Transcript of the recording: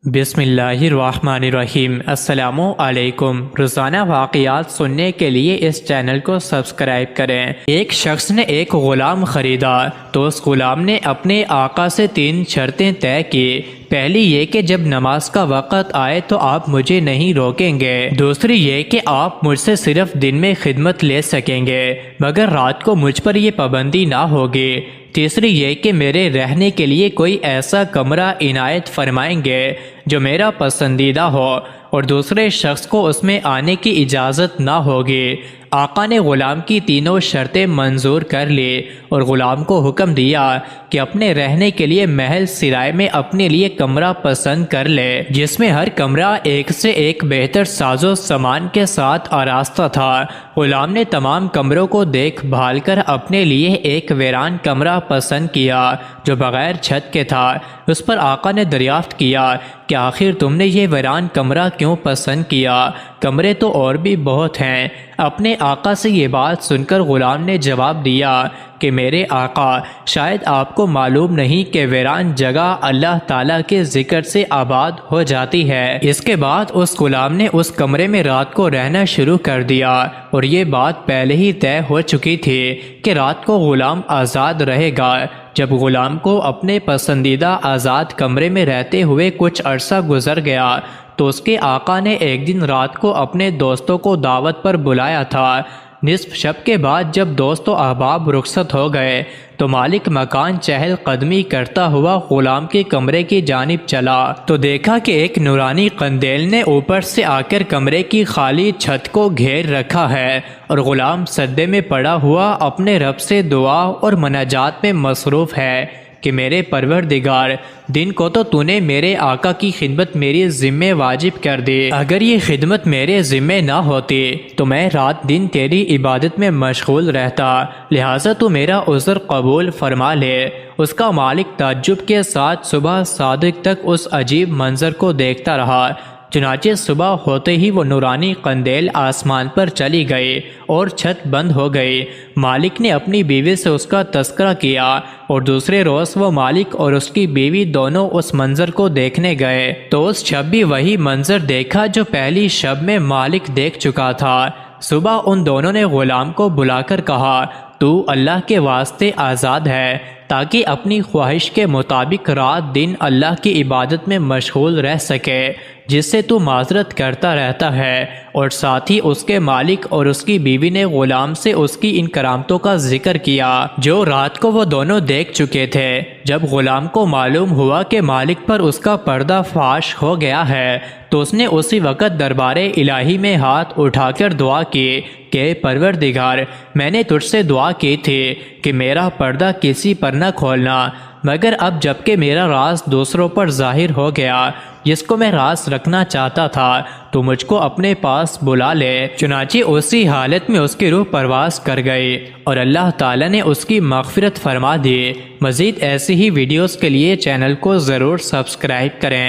بسم اللہ الرحمن الرحیم۔ السلام علیکم۔ روزانہ واقعات سننے کے لیے اس چینل کو سبسکرائب کریں۔ ایک شخص نے ایک غلام خریدا تو اس غلام نے اپنے آقا سے 3 شرطیں طے کی۔ پہلی یہ کہ جب نماز کا وقت آئے تو آپ مجھے نہیں روکیں گے۔ دوسری یہ کہ آپ مجھ سے صرف دن میں خدمت لے سکیں گے مگر رات کو مجھ پر یہ پابندی نہ ہوگی۔ تیسری یہ کہ میرے رہنے کے لیے کوئی ایسا کمرہ عنایت فرمائیں گے جو میرا پسندیدہ ہو اور دوسرے شخص کو اس میں آنے کی اجازت نہ ہوگی۔ آقا نے غلام کی تینوں شرطیں منظور کر لی اور غلام کو حکم دیا کہ اپنے رہنے کے لیے محل سرائے میں اپنے لیے کمرہ پسند کر لے جس میں ہر کمرہ ایک سے ایک بہتر ساز و سامان کے ساتھ آراستہ تھا۔ غلام نے تمام کمروں کو دیکھ بھال کر اپنے لیے ایک ویران کمرہ پسند کیا جو بغیر چھت کے تھا۔ اس پر آقا نے دریافت کیا کہ آخر تم نے یہ ویران کمرہ کیوں پسند کیا؟ کمرے تو اور بھی بہت ہیں۔ اپنے آقا سے یہ بات سن کر غلام نے جواب دیا کہ میرے آقا، شاید آپ کو معلوم نہیں کہ ویران جگہ اللہ تعالیٰ کے ذکر سے آباد ہو جاتی ہے۔ اس کے بعد اس غلام نے اس کمرے میں رات کو رہنا شروع کر دیا اور یہ بات پہلے ہی طے ہو چکی تھی کہ رات کو غلام آزاد رہے گا۔ جب غلام کو اپنے پسندیدہ آزاد کمرے میں رہتے ہوئے کچھ عرصہ گزر گیا تو اس کے آقا نے ایک دن رات کو اپنے دوستوں کو دعوت پر بلایا تھا۔ نصف شب کے بعد جب دوست و احباب رخصت ہو گئے تو مالک مکان چہل قدمی کرتا ہوا غلام کے کمرے کی جانب چلا تو دیکھا کہ ایک نورانی قندیل نے اوپر سے آ کر کمرے کی خالی چھت کو گھیر رکھا ہے اور غلام سجدے میں پڑا ہوا اپنے رب سے دعا اور مناجات میں مصروف ہے کہ میرے پروردگار، دن کو تو نے میرے آقا کی خدمت میری ذمہ واجب کر دی۔ اگر یہ خدمت میرے ذمہ نہ ہوتی تو میں رات دن تیری عبادت میں مشغول رہتا، لہٰذا تو میرا عذر قبول فرما لے۔ اس کا مالک تعجب کے ساتھ صبح صادق تک اس عجیب منظر کو دیکھتا رہا۔ چنانچہ صبح ہوتے ہی وہ نورانی قندیل آسمان پر چلی گئی اور چھت بند ہو گئی۔ مالک نے اپنی بیوی سے اس کا تذکرہ کیا اور دوسرے روز وہ مالک اور اس کی بیوی دونوں اس منظر کو دیکھنے گئے تو اس شب بھی وہی منظر دیکھا جو پہلی شب میں مالک دیکھ چکا تھا۔ صبح ان دونوں نے غلام کو بلا کر کہا، تو اللہ کے واسطے آزاد ہے تاکہ اپنی خواہش کے مطابق رات دن اللہ کی عبادت میں مشغول رہ سکے جس سے تو معذرت کرتا رہتا ہے۔ اور ساتھ ہی اس کے مالک اور اس کی بیوی نے غلام سے اس کی ان کرامتوں کا ذکر کیا جو رات کو وہ دونوں دیکھ چکے تھے۔ جب غلام کو معلوم ہوا کہ مالک پر اس کا پردہ فاش ہو گیا ہے تو اس نے اسی وقت دربار الہی میں ہاتھ اٹھا کر دعا کی کہ پروردگار، میں نے تجھ سے دعا کی تھی کہ میرا پردہ کسی پر نہ کھولنا، مگر اب جب کہ میرا راز دوسروں پر ظاہر ہو گیا جس کو میں راز رکھنا چاہتا تھا تو مجھ کو اپنے پاس بلا لے۔ چنانچہ اسی حالت میں اس کی روح پرواز کر گئی اور اللہ تعالیٰ نے اس کی مغفرت فرما دی۔ مزید ایسی ہی ویڈیوز کے لیے چینل کو ضرور سبسکرائب کریں۔